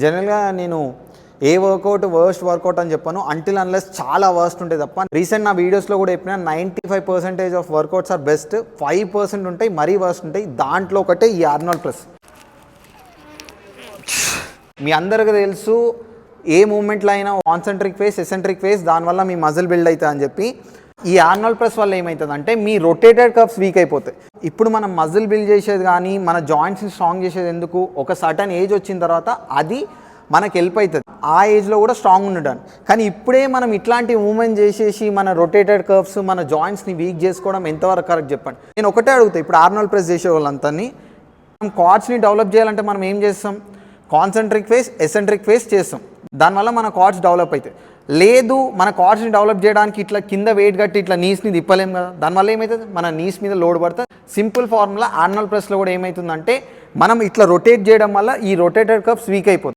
జనరల్గా నేను A workout work out అని చెప్పాను అంటిల్ అన్లెస్ చాలా వర్స్ట్ ఉంటాయి తప్ప. రీసెంట్ నా వీడియోస్లో కూడా చెప్పిన 95% ఆఫ్ వర్కౌట్స్ ఆర్ బెస్ట్, 5% ఉంటాయి మరీ వర్స్ట్ ఉంటాయి. దాంట్లో ఒకటే ఈ ఆర్నాల్డ్ ప్రెస్. మీ అందరికీ తెలుసు ఏ మూమెంట్లో అయినా కాన్సెంట్రిక్ ఫేస్, ఎసెంట్రిక్ ఫేస్, దానివల్ల మీ మజిల్ బిల్డ్ అవుతుంది అని చెప్పి. ఈ ఆర్నాల్డ్ ప్రెస్ వల్ల ఏమవుతుందంటే మీ రొటేటెడ్ కర్వ్స్ వీక్ అయిపోతాయి. ఇప్పుడు మనం మజిల్ బిల్డ్ చేసేది కానీ మన జాయింట్స్ని స్ట్రాంగ్ చేసేది ఎందుకు, ఒక సర్టన్ ఏజ్ వచ్చిన తర్వాత అది మనకు హెల్ప్ అవుతుంది, ఆ ఏజ్లో కూడా స్ట్రాంగ్ ఉండడానికి. కానీ ఇప్పుడే మనం ఇట్లాంటి మూమెంట్ చేసేసి మన రొటేటెడ్ కర్వ్స్, మన జాయింట్స్ని వీక్ చేసుకోవడం ఎంతవరకు కరెక్ట్ చెప్పండి. నేను ఒకటే అడుగుతాను, ఇప్పుడు ఆర్నాల్డ్ ప్రెస్ చేసే వాళ్ళంతా మనం క్వాడ్స్ని డెవలప్ చేయాలంటే మనం ఏం చేస్తాం, కాన్సెంట్రిక్ ఫేస్, ఎసెంట్రిక్ ఫేస్ చేస్తాం, దానివల్ల మన క్వాడ్స్ డెవలప్ అవుతాయి. లేదు మన క్వాడ్స్ని డెవలప్ చేయడానికి ఇట్లా కింద వెయిట్ కట్టి ఇట్లా నీస్ని తిప్పలేం కదా, దానివల్ల ఏమవుతుంది మన నీస్ మీద లోడ్ పడుతుంది. సింపుల్ ఫార్ములా ఆర్నాల్డ్ ప్రెస్లో కూడా ఏమవుతుందంటే మనం ఇట్లా రొటేట్ చేయడం వల్ల ఈ రొటేటెడ్ కర్వ్స్ వీక్ అయిపోతుంది.